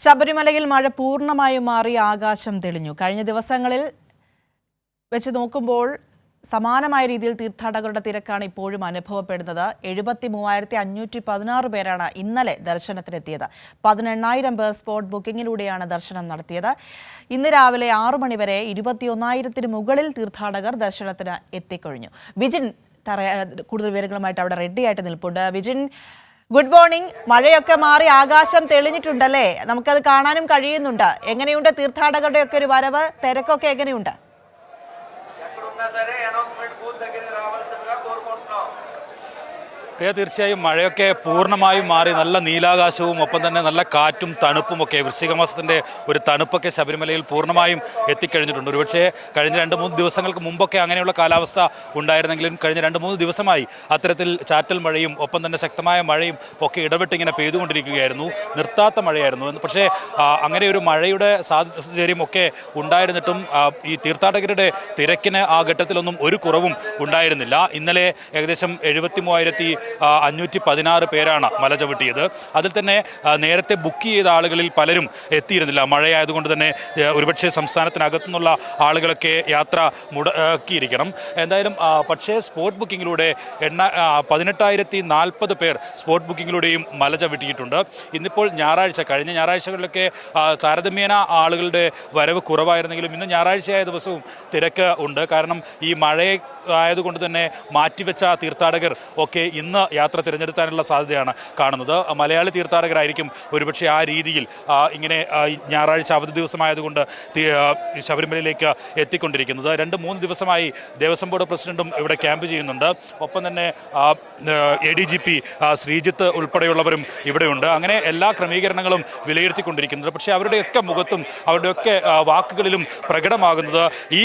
ശബരിമലയിൽ മഴ പൂർണ്ണമായും മാറി ആകാശം തെളിഞ്ഞു. കഴിഞ്ഞ ദിവസങ്ങളിൽ വെച്ച് നോക്കുമ്പോൾ സമാനമായ രീതിയിൽ തീർത്ഥാടകരുടെ തിരക്കാണ് ഇപ്പോഴും അനുഭവപ്പെടുന്നത്. 73,516 പേരാണ് ഇന്നലെ ദർശനത്തിനെത്തിയത്. 18,000 പേർ സ്പോട്ട് ബുക്കിംഗിലൂടെയാണ് ദർശനം നടത്തിയത്. ഇന്ന് രാവിലെ 6 മണിവരെ 21,000-ന് മുകളിൽ തീർത്ഥാടകർ ദർശനത്തിന് എത്തിക്കഴിഞ്ഞു. വിജിൻ കൂടുതൽ വിവരങ്ങളുമായിട്ട് അവിടെ റെഡിയായിട്ട് നിൽപ്പുണ്ട്. Vijin, good morning. മഴയൊക്കെ മാറി ആകാശം തെളിഞ്ഞിട്ടുണ്ടല്ലേ? നമുക്കത് കാണാനും കഴിയുന്നുണ്ട്. എങ്ങനെയുണ്ട് തീർത്ഥാടകരുടെ ഒക്കെ ഒരു വരവ്? തിരക്കൊക്കെ എങ്ങനെയുണ്ട്? തീർച്ചയായും മഴയൊക്കെ പൂർണ്ണമായും മാറി നല്ല നീലാകാശവും ഒപ്പം തന്നെ നല്ല കാറ്റും തണുപ്പുമൊക്കെ വൃശ്ചിക മാസത്തിൻ്റെ ഒരു തണുപ്പൊക്കെ ശബരിമലയിൽ പൂർണ്ണമായും എത്തിക്കഴിഞ്ഞിട്ടുണ്ട്. ഒരുപക്ഷെ കഴിഞ്ഞ 2-3 ദിവസങ്ങൾക്ക് മുമ്പൊക്കെ അങ്ങനെയുള്ള കാലാവസ്ഥ ഉണ്ടായിരുന്നെങ്കിലും കഴിഞ്ഞ 2-3 ദിവസമായി അത്തരത്തിൽ ചാറ്റൽ മഴയും ഒപ്പം തന്നെ ശക്തമായ മഴയും ഒക്കെ ഇടവിട്ടിങ്ങനെ പെയ്തുകൊണ്ടിരിക്കുകയായിരുന്നു. നിർത്താത്ത മഴയായിരുന്നു. പക്ഷേ അങ്ങനെ ഒരു മഴയുടെ സാഹചര്യമൊക്കെ ഉണ്ടായിരുന്നിട്ടും ഈ തീർത്ഥാടകരുടെ തിരക്കിന് ആ ഘട്ടത്തിലൊന്നും ഒരു കുറവും ഉണ്ടായിരുന്നില്ല. ഇന്നലെ ഏകദേശം 73,516 പേരാണ് മല ചവിട്ടിയത്. അതിൽ തന്നെ നേരത്തെ ബുക്ക് ചെയ്ത ആളുകളിൽ പലരും എത്തിയിരുന്നില്ല. മഴയായതുകൊണ്ട് തന്നെ ഒരുപക്ഷെ സംസ്ഥാനത്തിനകത്തു നിന്നുള്ള ആളുകളൊക്കെ യാത്ര മുടക്കിയിരിക്കണം. എന്തായാലും പക്ഷേ സ്പോട്ട് ബുക്കിങ്ങിലൂടെ 18,040 പേർ സ്പോട്ട് ബുക്കിങ്ങിലൂടെയും മല ചവിട്ടിയിട്ടുണ്ട്. ഇന്നിപ്പോൾ ഞായറാഴ്ച, കഴിഞ്ഞ ഞായറാഴ്ചകളിലൊക്കെ താരതമ്യേന ആളുകളുടെ വരവ് കുറവായിരുന്നെങ്കിലും ഇന്ന് ഞായറാഴ്ചയായ ദിവസവും തിരക്ക് ഉണ്ട്. കാരണം ഈ മഴയെ ആയതുകൊണ്ട് തന്നെ മാറ്റിവെച്ച തീർത്ഥാടകർ ഒക്കെ ഇന്ന് യാത്ര തിരഞ്ഞെടുക്കാനുള്ള സാധ്യതയാണ് കാണുന്നത്. മലയാളി തീർത്ഥാടകരായിരിക്കും ഒരുപക്ഷെ ആ രീതിയിൽ ഇങ്ങനെ ഞായറാഴ്ച അവധി ദിവസമായതുകൊണ്ട് ശബരിമലയിലേക്ക് എത്തിക്കൊണ്ടിരിക്കുന്നത്. 2-3 ദിവസമായി ദേവസ്വം ബോർഡ് പ്രസിഡന്റും ഇവിടെ ക്യാമ്പ് ചെയ്യുന്നുണ്ട്. ഒപ്പം തന്നെ ADGP ശ്രീജിത്ത് ഉൾപ്പെടെയുള്ളവരും ഇവിടെയുണ്ട്. അങ്ങനെ എല്ലാ ക്രമീകരണങ്ങളും വിലയിരുത്തിക്കൊണ്ടിരിക്കുന്നത്. പക്ഷേ അവരുടെയൊക്കെ മുഖത്തും അവരുടെയൊക്കെ വാക്കുകളിലും പ്രകടമാകുന്നത് ഈ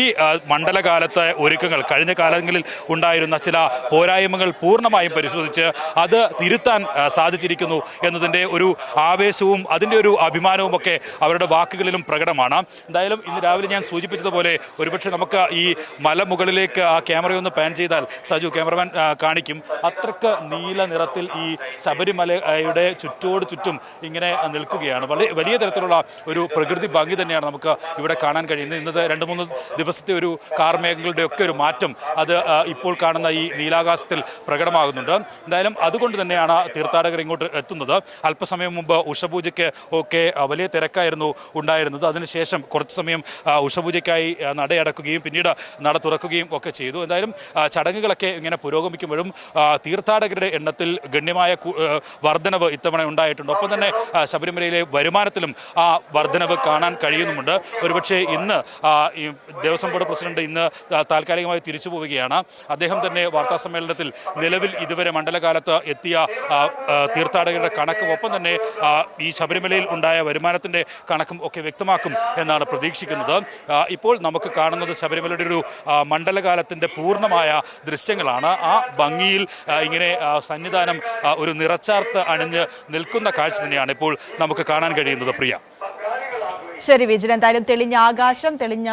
മണ്ഡലകാലത്തെ ഒരുക്കങ്ങൾ, കഴിഞ്ഞ കാലങ്ങളിൽ ഉണ്ടായിരുന്ന ചില പോരായ്മകൾ പൂർണ്ണമായും പരിശോധിച്ച് അത് തിരുത്താൻ സാധിച്ചിരിക്കുന്നു എന്നതിൻ്റെ ഒരു ആവേശവും അതിൻ്റെ ഒരു അഭിമാനവും ഒക്കെ അവരുടെ വാക്കുകളിലും പ്രകടമാണ്. എന്തായാലും ഇന്ന് രാവിലെ ഞാൻ സൂചിപ്പിച്ചതുപോലെ ഒരുപക്ഷെ നമുക്ക് ഈ മലമുകളിലേക്ക് ആ ക്യാമറയൊന്ന് പാൻ ചെയ്താൽ, സജു ക്യാമറമാൻ കാണിക്കും, അത്രക്ക് നീല നിറത്തിൽ ഈ ശബരിമലയുടെ ചുറ്റോട് ചുറ്റും ഇങ്ങനെ നിൽക്കുകയാണ്. വലിയ തരത്തിലുള്ള ഒരു പ്രകൃതി ഭംഗി തന്നെയാണ് നമുക്ക് ഇവിടെ കാണാൻ കഴിയുന്നത്. ഇന്നത്തെ 2-3 ദിവസത്തെ ഒരു കാർമേഘങ്ങളുടെ ഒക്കെ ഒരു മാറ്റം അത് ഇപ്പോൾ കാണുന്ന ഈ നീലാകാശത്തിൽ പ്രകടമാകുന്നുണ്ട്. എന്തായാലും അതുകൊണ്ട് തന്നെയാണ് തീർത്ഥാടകർ ഇങ്ങോട്ട് എത്തുന്നത്. അല്പസമയം മുമ്പ് ഉഷപൂജയ്ക്ക് ഒക്കെ വലിയ തിരക്കായിരുന്നു ഉണ്ടായിരുന്നത്. അതിനുശേഷം കുറച്ച് സമയം ഉഷപൂജയ്ക്കായി നടയടക്കുകയും പിന്നീട് നട തുറക്കുകയും ഒക്കെ ചെയ്തു. എന്തായാലും ചടങ്ങുകളൊക്കെ ഇങ്ങനെ പുരോഗമിക്കുമ്പോഴും തീർത്ഥാടകരുടെ എണ്ണത്തിൽ ഗണ്യമായ വർധനവ് ഇത്തവണ ഉണ്ടായിട്ടുണ്ട്. ഒപ്പം തന്നെ ശബരിമലയിലെ വരുമാനത്തിലും ആ വർധനവ് കാണാൻ കഴിയുന്നുമുണ്ട്. ഒരുപക്ഷെ ഇന്ന് ഈ ദേവസ്വം ബോർഡ് പ്രസിഡന്റ് ഇന്ന് താൽക്കാലികമായി തിരിച്ചു പോവുകയാണ്. അദ്ദേഹം തന്നെ വാർത്താസമ്മേളനത്തിൽ നിലവിൽ ഇതുവരെ മണ്ഡലകാലത്ത് എത്തിയ തീർത്ഥാടകരുടെ കണക്കും ഒപ്പം തന്നെ ഈ ശബരിമലയിൽ ഉണ്ടായ വരുമാനത്തിൻ്റെ കണക്കും ഒക്കെ വ്യക്തമാക്കും എന്നാണ് പ്രതീക്ഷിക്കുന്നത്. ഇപ്പോൾ നമുക്ക് കാണുന്നത് ശബരിമലയുടെ ഒരു മണ്ഡലകാലത്തിൻ്റെ പൂർണ്ണമായ ദൃശ്യങ്ങളാണ്. ആ ഭംഗിയിൽ ഇങ്ങനെ സന്നിധാനം ഒരു നിറച്ചാർത്ത് അണിഞ്ഞ് നിൽക്കുന്ന കാഴ്ച തന്നെയാണ് ഇപ്പോൾ നമുക്ക് കാണാൻ കഴിയുന്നത്. പ്രിയ, ശരി വിജിൻ, എന്തായാലും തെളിഞ്ഞ ആകാശം, തെളിഞ്ഞ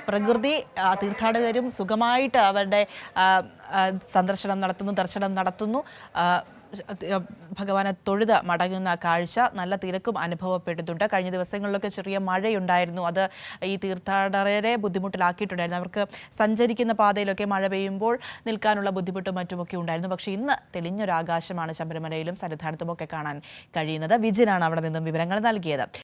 പ്രകൃതി, തീർത്ഥാടകരും സുഖമായിട്ട് അവരുടെ സന്ദർശനം നടത്തുന്നു, ദർശനം നടത്തുന്നു, ഭഗവാനെ തൊഴുത് മടങ്ങുന്ന കാഴ്ച. നല്ല തിരക്കും അനുഭവപ്പെടുന്നുണ്ട്. കഴിഞ്ഞ ദിവസങ്ങളിലൊക്കെ ചെറിയ മഴയുണ്ടായിരുന്നു. അത് ഈ തീർത്ഥാടകരെ ബുദ്ധിമുട്ടിലാക്കിയിട്ടുണ്ടായിരുന്നു. അവർക്ക് സഞ്ചരിക്കുന്ന പാതയിലൊക്കെ മഴ പെയ്യുമ്പോൾ നിൽക്കാനുള്ള ബുദ്ധിമുട്ടും മറ്റുമൊക്കെ ഉണ്ടായിരുന്നു. പക്ഷേ ഇന്ന് തെളിഞ്ഞൊരാകാശമാണ് ശബരിമലയിലും സന്നിധാനത്തുമൊക്കെ കാണാൻ കഴിയുന്നത്. വിജിനാണ് അവിടെ നിന്നും വിവരങ്ങൾ നൽകിയത്.